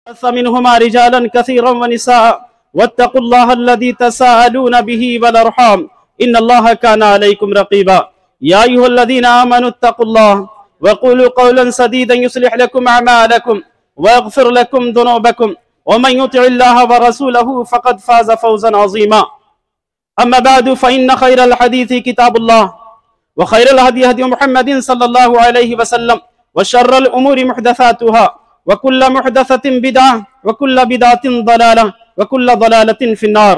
بث منهما رجالا كثيرا ونساء واتقوا الله الذي تساءلون به والأرحام إن الله كان عليكم رقيبا يا أيها الذين آمنوا اتقوا الله وقولوا قولا سديدا يصلح لكم أعمالكم ويغفر لكم ذنوبكم ومن يطع الله ورسوله فقد فاز فوزا عظيما أما بعد فإن خير الحديث كتاب الله وخير الهدي هدي محمد صلى الله عليه وسلم وشر الأمور محدثاتها وكل محدثة بدعة وكل بدعة ضلالة وكل ضلالة في النار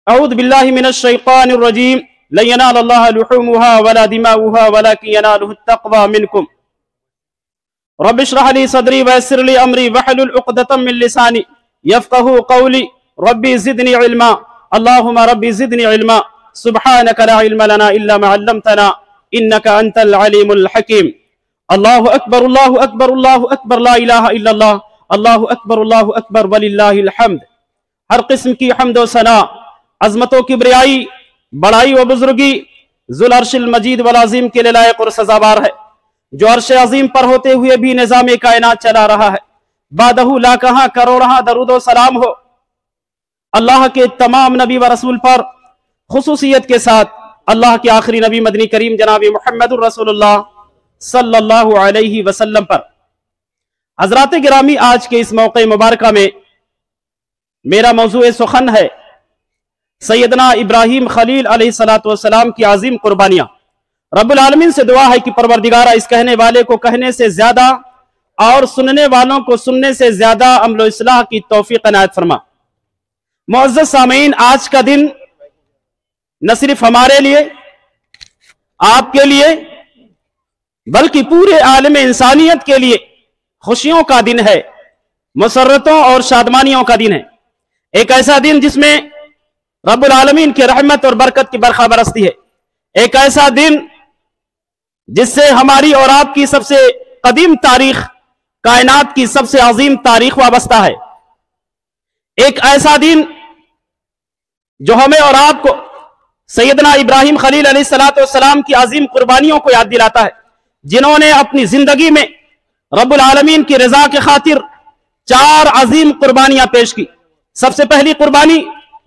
أعوذ بالله من الشيطان الرجيم لن ينال الله لحومها ولا دماؤها ولكن يناله التقوى منكم رب اشرح لي صدري ويسر لي أمري واحلل عقدة من لساني يفقهوا قولي ربي زدني علما اللهم ربي زدني علما سبحانك لا علم لنا إلا ما علمتنا إنك أنت العليم الحكيم اللہ اکبر اللہ اکبر لا الہ الا اللہ اللہ اکبر وللہ الحمد۔ ہر قسم کی حمد و ثنا، عظمت و کبریائی، بڑائی و بزرگی ذو العرش المجید والعظیم کے لیے لائق اور سزاوار ہے، جو عرش عظیم پر ہوتے ہوئے بھی نظام کائنات چلا رہا ہے۔ بعدہ لا کہاں کروڑہاں درود و سلام ہو اللہ کے تمام نبی و رسول پر، خصوصیت کے ساتھ اللہ کے آخری نبی مدنی کریم جناب محمد الرسول اللہ صلی اللہ علیہ وسلم پر۔ حضرات گرامی، آج کے اس موقع مبارکہ میں میرا موضوع سخن ہے سیدنا ابراہیم خلیل علیہ السلام کی عظیم قربانیاں۔ رب العالمین سے دعا ہے کہ پروردگارہ اس کہنے والے کو کہنے سے زیادہ اور سننے والوں کو سننے سے زیادہ عمل و اصلاح کی توفیق عنایت فرما۔ معزز سامعین، آج کا دن نہ صرف ہمارے لیے، آپ کے لیے، بلکہ پورے عالم انسانیت کے لیے خوشیوں کا دن ہے، مسرتوں اور شادمانیوں کا دن ہے۔ ایک ایسا دن جس میں رب العالمین کی رحمت اور برکت کی برخا برستی ہے، ایک ایسا دن جس سے ہماری اور آپ کی سب سے قدیم تاریخ، کائنات کی سب سے عظیم تاریخ وابستہ ہے، ایک ایسا دن جو ہمیں اور آپ کو سیدنا ابراہیم خلیل علیہ السلام کی عظیم قربانیوں کو یاد دلاتا ہے، جنہوں نے اپنی زندگی میں رب العالمین کی رضا کے خاطر 4 عظیم قربانیاں پیش کی۔ سب سے پہلی قربانی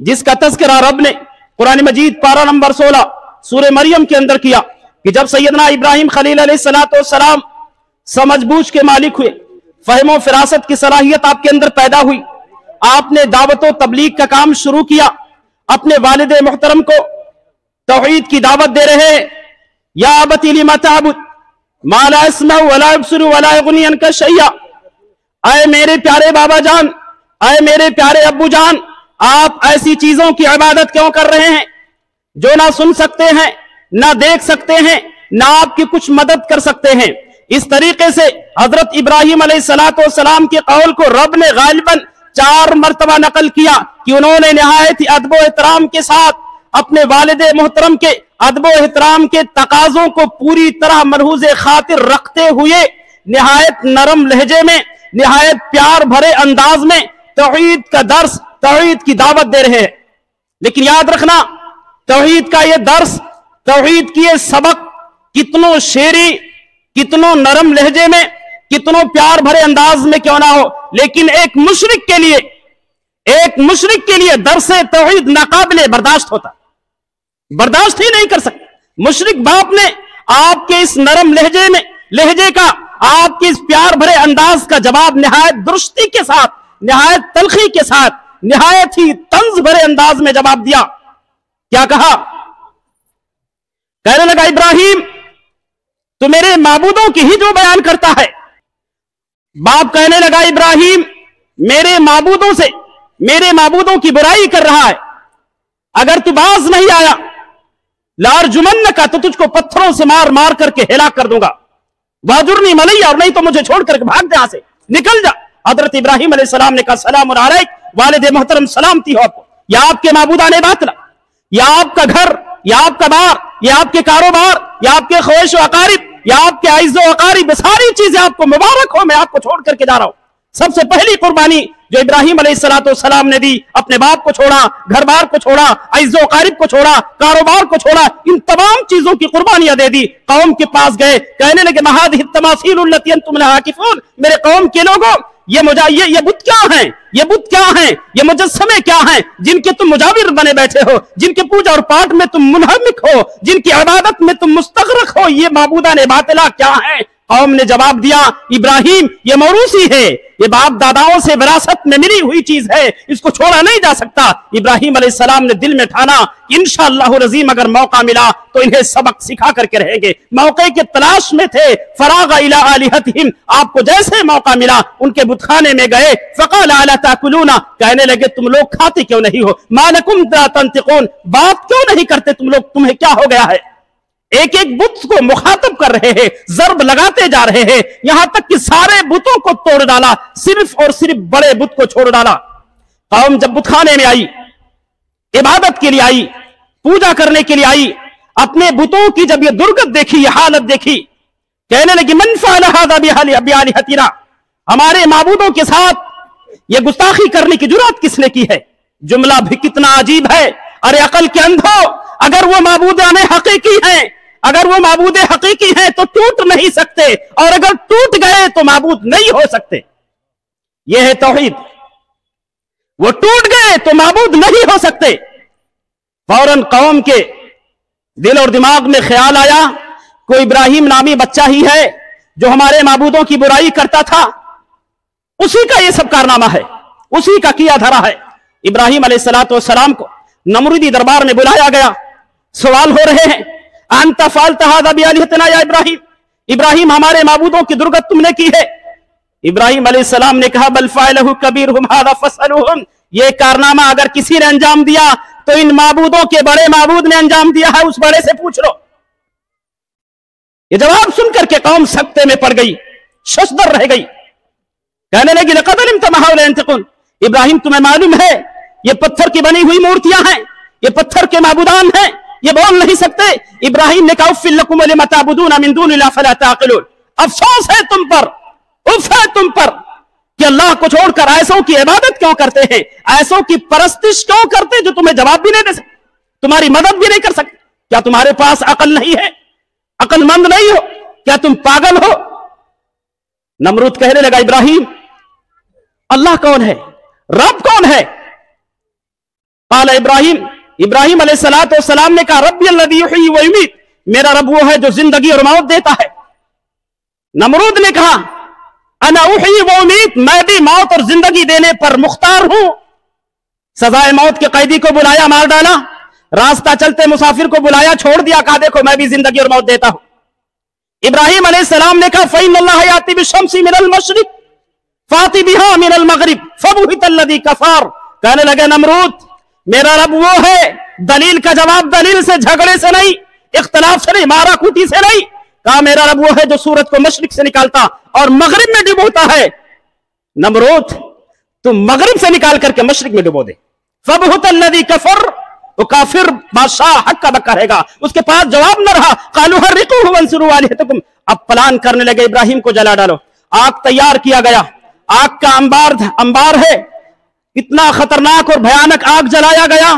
جس کا تذکرہ رب نے قرآن مجید پارہ نمبر 16 سورہ مریم کے اندر کیا، کہ جب سیدنا ابراہیم خلیل علیہ السلام سمجھ بوجھ کے مالک ہوئے، فہم و فراست کی صلاحیت آپ کے اندر پیدا ہوئی، آپ نے دعوت و تبلیغ کا کام شروع کیا، اپنے والد محترم کو توحید کی دعوت دے رہے ہیں۔ یا ابتی لم تعبد ما لا يسمع ولا يبصر ولا يغني عنك شيئا، اے میرے پیارے بابا جان، اے میرے پیارے ابو جان، آپ ایسی چیزوں کی عبادت کیوں کر رہے ہیں جو نہ سن سکتے ہیں، نہ دیکھ سکتے ہیں، نہ آپ کی کچھ مدد کر سکتے ہیں۔ اس طریقے سے حضرت ابراہیم علیہ السلام کے قول کو رب نے غالباً 4 مرتبہ نقل کیا کہ انہوں نے نہایت ہی ادب و احترام کے ساتھ اپنے والد محترم کے ادب و احترام کے تقاضوں کو پوری طرح ملحوظ خاطر رکھتے ہوئے نہایت نرم لہجے میں، نہایت پیار بھرے انداز میں توحید کا درس، توحید کی دعوت دے رہے ہیں۔ لیکن یاد رکھنا، توحید کا یہ درس، توحید کی یہ سبق کتنوں شیریں، کتنوں نرم لہجے میں، کتنوں پیار بھرے انداز میں کیوں نہ ہو، لیکن ایک مشرک کے لیے درس توحید ناقابل برداشت ہوتا، برداشت ہی نہیں کر سکتے۔ مشرک باپ نے آپ کے اس نرم لہجے کا، آپ کے اس پیار بھرے انداز کا جواب نہایت درستی کے ساتھ، نہایت تلخی کے ساتھ، نہایت ہی طنز بھرے انداز میں جواب دیا۔ کیا کہا؟ کہنے لگا، ابراہیم تو میرے معبودوں کی ہی جو بیان کرتا ہے۔ باپ کہنے لگا، ابراہیم میرے معبودوں کی برائی کر رہا ہے، اگر تو باز نہیں آیا لارجمنک، تو تجھ کو پتھروں سے مار مار کر کے ہلاک کر دوں گا، واجرنی ملیہ، اور نہیں تو مجھے چھوڑ کر کے بھاگ جا، سے نکل جا۔ حضرت ابراہیم علیہ السلام نے کہا، سلام علیک والد محترم، سلامتی ہو آپ کو، یا آپ کے معبودان باطلہ، یا آپ کا گھر، یا آپ کا بار، یا آپ کے کاروبار، یا آپ کے خویش و اقارب، یا آپ کے عزیز و اقارب، ساری چیزیں آپ کو مبارک ہو، میں آپ کو چھوڑ کر کے جا رہا ہوں۔ سب سے پہلی قربانی جو ابراہیم علیہ السلام نے دی، اپنے باپ کو چھوڑا، گھر بار کو چھوڑا، عزیز و اقارب کو چھوڑا، کاروبار کو چھوڑا، ان تمام چیزوں کی قربانیاں دے دی۔ قوم کے پاس گئے، کہنے لگے ما هذه التماثيل التي انتم لها عاكفون، میرے قوم کے لوگوں یہ بت کیا ہیں، یہ بت کیا ہیں، یہ مجسمے کیا ہیں جن کے تم مجاور بنے بیٹھے ہو، جن کے پوجا اور پاٹ میں تم منہمک ہو، جن کی عبادت میں تم مستغرق ہو، یہ معبودان باطلہ کیا ہیں؟ قوم نے جواب دیا ابراہیم یہ موروثی ہے، یہ باپ داداؤں سے وراثت میں ملی ہوئی چیز ہے، اس کو چھوڑا نہیں جا سکتا۔ ابراہیم علیہ السلام نے دل میں ٹھانا انشاءاللہ العظیم اگر موقع ملا تو انہیں سبق سکھا کر کے رہیں گے۔ موقع کے تلاش میں تھے، فراغ الی آلہتہم، آپ کو جیسے موقع ملا ان کے بت خانے میں گئے، فقال الا تاکلون، کہنے لگے تم لوگ کھاتے کیوں نہیں ہو، ما لکم لا تنطقون، بات کیوں نہیں کرتے تم لوگ، تمہیں کیا ہو گیا ہے؟ ایک ایک بت کو مخاطب کر رہے ہیں، ضرب لگاتے جا رہے ہیں، یہاں تک کہ سارے بتوں کو توڑ ڈالا، صرف اور صرف بڑے بت کو چھوڑ ڈالا۔ قوم جب بت خانے میں آئی، عبادت کے لیے آئی، پوجا کرنے کے لیے آئی، اپنے بتوں کی جب یہ درگت دیکھی، یہ حالت دیکھی، کہنے لگی من فعل هذا بآلهتنا، ہمارے معبودوں کے ساتھ یہ گستاخی کرنے کی جرات کس نے کی ہے؟ جملہ بھی کتنا عجیب ہے، ارے عقل کے اندھو، اگر وہ معبودان حقیقی ہیں، اگر وہ معبود حقیقی ہیں تو ٹوٹ نہیں سکتے، اور اگر ٹوٹ گئے تو معبود نہیں ہو سکتے۔ یہ ہے توحید، وہ ٹوٹ گئے تو معبود نہیں ہو سکتے۔ فوراً قوم کے دل اور دماغ میں خیال آیا کوئی ابراہیم نامی بچہ ہی ہے جو ہمارے معبودوں کی برائی کرتا تھا، اسی کا یہ سب کارنامہ ہے، اسی کا کیا دھرا ہے۔ ابراہیم علیہ السلام کو نمرودی دربار میں بلایا گیا، سوال ہو رہے ہیں انت فعلت هذا بآلهتنا یا ابراہیم، ابراہیم ہمارے معبودوں کی درگت تم نے کی ہے؟ ابراہیم علیہ السلام نے کہا بل فعلہ کبیرہم هذا فاسألوہم، یہ کارنامہ اگر کسی نے انجام دیا تو ان معبودوں کے بڑے معبود نے انجام دیا ہے، اس بڑے سے پوچھ لو۔ یہ جواب سن کر کے قوم سکتے میں پڑ گئی، ششدر رہ گئی، کہنے لگی لقد علمت ما هؤلاء ينطقون، ابراہیم تمہیں معلوم ہے یہ پتھر کی بنی ہوئی مورتیاں ہیں، یہ پتھر کے معبودان ہیں، یہ بول نہیں سکتے۔ ابراہیم نے کہا اف لکم ولم تعبدون من دون اللہ فلا تعقلون، افسوس ہے تم پر، اف ہے تم پر کہ اللہ کو چھوڑ کر ایسوں کی عبادت کیوں کرتے ہیں، ایسوں کی پرستش کیوں کرتے جو تمہیں جواب بھی نہیں دے سکتے، تمہاری مدد بھی نہیں کر سکتے۔ کیا تمہارے پاس عقل نہیں ہے، عقل مند نہیں ہو، کیا تم پاگل ہو؟ نمرود کہنے لگا ابراہیم اللہ کون ہے، رب کون ہے؟ قال ابراہیم علیہ السلام نے کہا ربی الذی یحیی و یمیت، میرا رب وہ ہے جو زندگی اور موت دیتا ہے۔ نمرود نے کہا انا احیی و امیت، میں بھی موت اور زندگی دینے پر مختار ہوں۔ سزائے موت کے قیدی کو بلایا، مار ڈالا، راستہ چلتے مسافر کو بلایا، چھوڑ دیا، کہا دیکھو میں بھی زندگی اور موت دیتا ہوں۔ ابراہیم علیہ السلام نے کہا فإن اللہ یأتی بالشمس من المشرق فاتی بها من المغرب فبہت الذی کفر، کہنے لگے نمرود میرا رب وہ ہے، دلیل کا جواب دلیل سے، جھگڑے سے نہیں، اختلاف سے نہیں، مارا کوٹی سے نہیں، کہا میرا رب وہ ہے جو سورج کو مشرق سے نکالتا اور مغرب میں ڈبوتا ہے۔ نمرود تم مغرب سے نکال کر کے مشرق میں ڈبو دے، فبہت الذی کفر، وہ کافر بادشاہ حق کا بکا رہے گا، اس کے پاس جواب نہ رہا۔ قالوا حرقوه وانصروا آلهتكم، اب پلان کرنے لگے ابراہیم کو جلا ڈالو۔ آگ تیار کیا گیا، آگ کا انبار ہے، اتنا خطرناک اور بھیانک آگ جلایا گیا،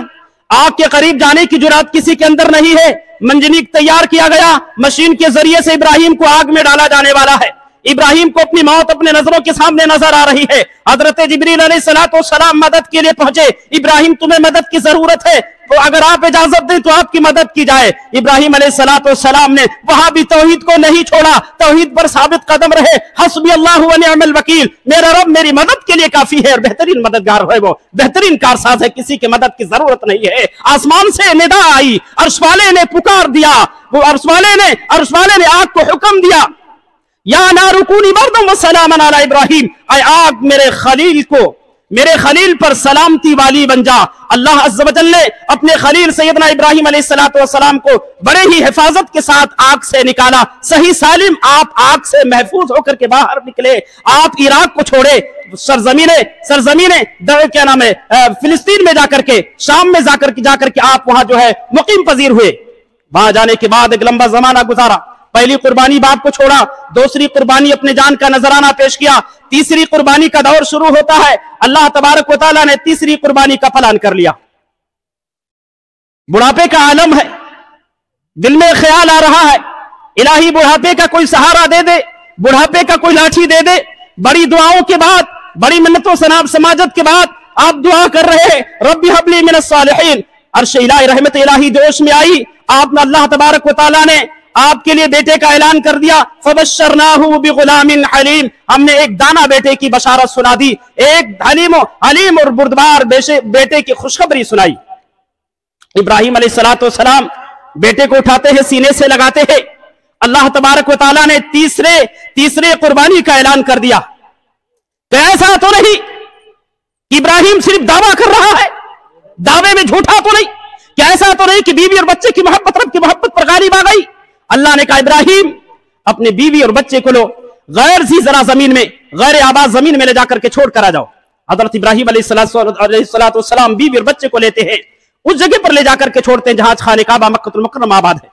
آگ کے قریب جانے کی جرات کسی کے اندر نہیں ہے۔ منجنیق تیار کیا گیا، مشین کے ذریعے سے ابراہیم کو آگ میں ڈالا جانے والا ہے۔ ابراہیم کو اپنی موت اپنے نظروں کے سامنے نظر آ رہی ہے۔ حضرت جبریل علیہ السلام مدد کے لیے پہنچے، ابراہیم تمہیں مدد کی ضرورت ہے، تو اگر آپ اجازت دیں تو آپ کی مدد کی جائے۔ ابراہیم علیہ السلام نے وہاں بھی توحید کو نہیں چھوڑا، توحید پر ثابت قدم رہے۔ حسبی اللہ و نعم الوکیل، میرا رب میری مدد کے لیے کافی ہے اور بہترین مددگار ہے، وہ بہترین کارساز ہے، کسی کی مدد کی ضرورت نہیں ہے۔ آسمان سے ندا آئی، عرش والے نے پکار دیا، وہ عرش والے نے آگ کو حکم دیا یا نار کونی بردا وسلاما علی ابراہیم، اے آگ میرے خلیل پر سلامتی والی بن جا۔ اللہ عز و جل نے اپنے خلیل سیدنا ابراہیم علیہ السلام کو بڑے ہی حفاظت کے ساتھ آگ سے نکالا، صحیح سالم آپ آگ سے محفوظ ہو کر کے باہر نکلے۔ آپ عراق کو چھوڑے، سرزمین کیا نام ہے فلسطین میں جا کر کے، شام میں جا کر کے آپ وہاں جو ہے مقیم پذیر ہوئے۔ وہاں جانے کے بعد ایک لمبا زمانہ گزارا، پہلی قربانی باپ کو چھوڑا، دوسری قربانی اپنے جان کا نذرانہ پیش کیا، تیسری قربانی کا دور شروع ہوتا ہے۔ اللہ تبارک و تعالیٰ نے تیسری قربانی کا پلان کر لیا۔ بڑھاپے کا عالم ہے، دل میں خیال آ رہا ہے الہی بڑھاپے کا کوئی سہارا دے دے، بڑھاپے کا کوئی لاٹھی دے دے۔ بڑی دعاؤں کے بعد، بڑی منتوں سماجت کے بعد آپ دعا کر رہے ہیں رب ہب لی من الصالحین۔ عرش الہی، رحمت الہی جوش میں آئی، آپ نے اللہ تبارک و تعالیٰ نے آپ کے لیے بیٹے کا اعلان کر دیا، فبشرناہ بغلام حلیم، ہم نے ایک دانا بیٹے کی بشارت سنا دی، ایک حلیم اور بردبار بیٹے کی خوشخبری سنائی۔ ابراہیم علیہ السلام بیٹے کو اٹھاتے ہیں، سینے سے لگاتے ہیں، اللہ تبارک و تعالیٰ نے تیسرے قربانی کا اعلان کر دیا۔ تو ایسا تو نہیں کہ ابراہیم صرف دعویٰ کر رہا ہے، دعوے میں جھوٹا تو نہیں، کہ ایسا تو نہیں کہ بیوی اور بچے کی محبت رب کی محبت پر غالب آ گئی۔ اللہ نے کہا ابراہیم اپنے بیوی اور بچے کو لو، غیر ذی زرع زمین میں، غیر آباد زمین میں لے جا کر کے چھوڑ کر آ جاؤ۔ حضرت ابراہیم علیہ السلام بیوی اور بچے کو لیتے ہیں، اس جگہ پر لے جا کر کے چھوڑتے ہیں جہاں خانہ کعبہ مکہ المکرمہ آباد ہے،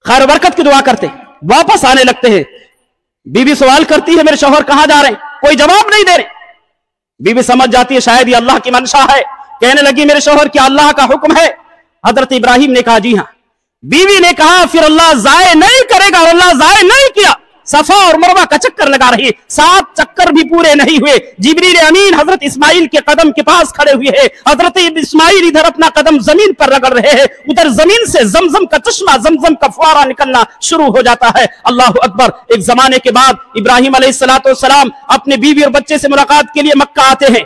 خیر و برکت کی دعا کرتے، واپس آنے لگتے ہیں۔ بیوی سوال کرتی ہے میرے شوہر کہاں جا رہے ہیں؟ کوئی جواب نہیں دے رہے۔ بیوی سمجھ جاتی ہے شاید یہ اللہ کی منشا ہے، کہنے لگی میرے شوہر کیا اللہ کا حکم ہے؟ حضرت ابراہیم نے کہا جی ہاں۔ بیوی نے کہا پھر اللہ ضائع نہیں کرے گا، اور اللہ ضائع نہیں کیا۔ صفا اور مروہ کا چکر لگا رہی ہے، 7 چکر بھی پورے نہیں ہوئے، جبریل امین حضرت اسماعیل کے قدم کے پاس کھڑے ہوئے ہیں، حضرت اسماعیل ادھر اپنا قدم زمین پر رگڑ رہے ہیں، ادھر زمین سے زمزم کا چشمہ، زمزم کا فوارہ نکلنا شروع ہو جاتا ہے۔ اللہ اکبر۔ ایک زمانے کے بعد ابراہیم علیہ السلام اپنے بیوی اور بچے سے ملاقات کے لیے مکہ آتے ہیں۔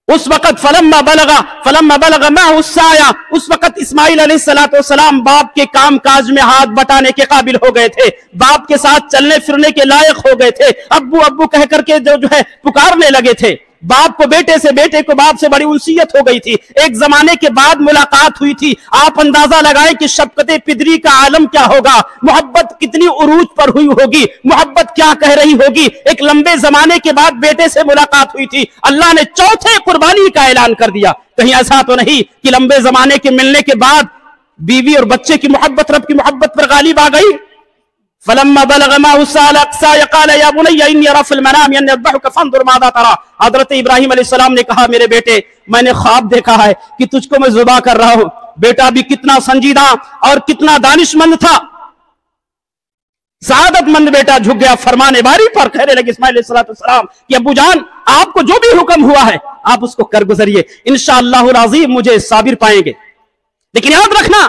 اس وقت فلما بلغ معه السعی، اس وقت اسماعیل علیہ السلام باپ کے کام کاج میں ہاتھ بٹانے کے قابل ہو گئے تھے، باپ کے ساتھ چلنے پھرنے کے لائق ہو گئے تھے، ابو ابو کہہ کر کے جو ہے پکارنے لگے تھے۔ باپ کو بیٹے سے، بیٹے کو باپ سے بڑی انسیت ہو گئی تھی۔ ایک زمانے کے بعد ملاقات ہوئی تھی۔ آپ اندازہ لگائیں کہ شفقت پدری کا عالم کیا ہوگا، محبت کتنی عروج پر ہوئی ہوگی، محبت کیا کہہ رہی ہوگی۔ ایک لمبے زمانے کے بعد بیٹے سے ملاقات ہوئی تھی، اللہ نے چوتھے قربانی کا اعلان کر دیا۔ کہیں ایسا تو نہیں کہ لمبے زمانے کے ملنے کے بعد بیوی اور بچے کی محبت رب کی محبت پر غالب آ گئی۔ فلما بلغ معه السعي قال يا بني اني ارى في المنام اني اذبحك فانظر ماذا ترى۔ حضرت ابراہیم علیہ السلام نے کہا میرے بیٹے میں نے خواب دیکھا ہے کہ تجھ کو میں ذبح کر رہا ہوں۔ بیٹا بھی کتنا سنجیدہ اور کتنا دانش مند تھا، سعادت مند بیٹا جھک گیا فرمانے باری پر، کہنے لگے اسماعیل علیہ السلام کہ ابو جان آپ کو جو بھی حکم ہوا ہے آپ اس کو کر گزریے، انشاءاللہ العظیم مجھے صابر پائیں گے، لیکن یاد رکھنا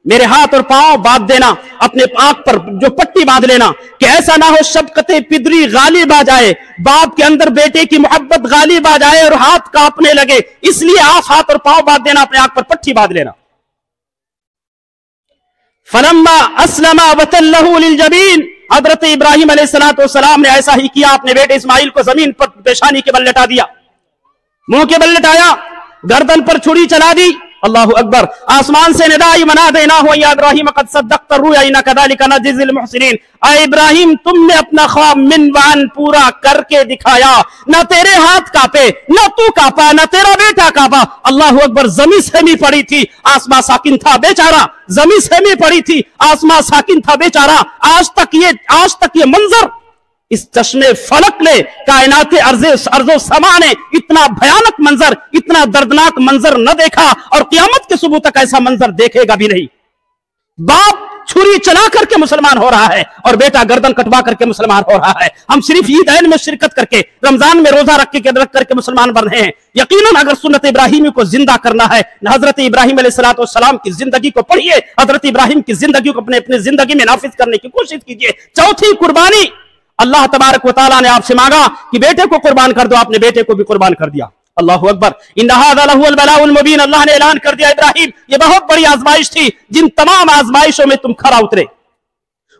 میرے ہاتھ اور پاؤں باندھ دینا، اپنے آنکھ پر جو پٹی باندھ لینا کہ ایسا نہ ہو شفقت پدری غالب آ جائے، باپ کے اندر بیٹے کی محبت غالب آ جائے اور ہاتھ کانپنے لگے، اس لیے آپ ہاتھ اور پاؤں باندھ دینا، اپنے آنکھ پر پٹی باندھ لینا۔ فلما اسلم وتلہ للجبین، حضرت ابراہیم علیہ السلام نے ایسا ہی کیا، اپنے بیٹے اسماعیل کو زمین پر پیشانی کے بل لٹا دیا، منہ کے بل لٹایا، گردن پر چھری چلا دی۔ اللہ اکبر۔ آسمان سے ندائی منادیناہ یا ابراہیم قد صدقت الرؤیا انا کذالک نجزی المحسنین، اے ابراہیم تم نے اپنا خواب من وعن پورا کر کے دکھایا، نہ تیرے ہاتھ کانپے، نہ تو کانپا، نہ تیرا بیٹا کانپا۔ اللہ اکبر۔ زمین سہمی پڑی تھی، آسمان ساکن تھا بیچارہ، زمین سہمی پڑی تھی، آسمان ساکن تھا بیچارہ۔ آج تک یہ منظر اس چشمے فلک نے، کائنات ارض و سما نے اتنا بھیانک منظر، اتنا دردناک منظر نہ دیکھا، اور قیامت کے صبح تک ایسا منظر دیکھے گا بھی نہیں۔ باپ چھری چلا کر کے مسلمان ہو رہا ہے اور بیٹا گردن کٹوا کر کے مسلمان ہو رہا ہے۔ ہم صرف عیدین میں شرکت کر کے، رمضان میں روزہ رکھ کر کے مسلمان بن رہے ہیں۔ یقیناً اگر سنت ابراہیمی کو زندہ کرنا ہے، حضرت ابراہیم علیہ السلام کی زندگی کو پڑھیے، حضرت ابراہیم کی زندگی کو اپنے زندگی میں نافذ کرنے کی کوشش کیجیے۔ چوتھی قربانی اللہ تبارک و تعالیٰ نے آپ سے مانگا کہ بیٹے کو قربان کر دو، آپ نے بیٹے کو بھی قربان کر دیا۔ اللہ اکبر۔ ان ھذا لہو البلاء المبین، اللہ نے اعلان کر دیا ابراہیم یہ بہت بڑی آزمائش تھی، جن تمام آزمائشوں میں تم کھرا اترے۔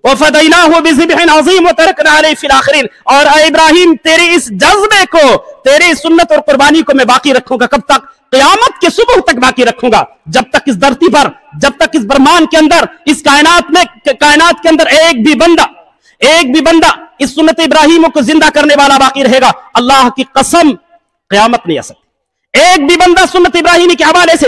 وفدیناہ بذبح عظیم وترکنا علیہ فی الآخرین، اور اے ابراہیم تیرے اس جذبے کو، تیرے سنت اور قربانی کو میں باقی رکھوں گا۔ کب تک؟ قیامت کے صبح تک باقی رکھوں گا، جب تک اس دھرتی پر، جب تک اس برہمان کے اندر، اس کائنات کے اندر ایک بھی بندہ اس سنت ابراہیم کو زندہ کرنے والا باقی رہے گا۔ اللہ کی قسم قیامت نہیں آ سکتی۔ ایک بھی بندہ سنت ابراہیمی کے حوالے سے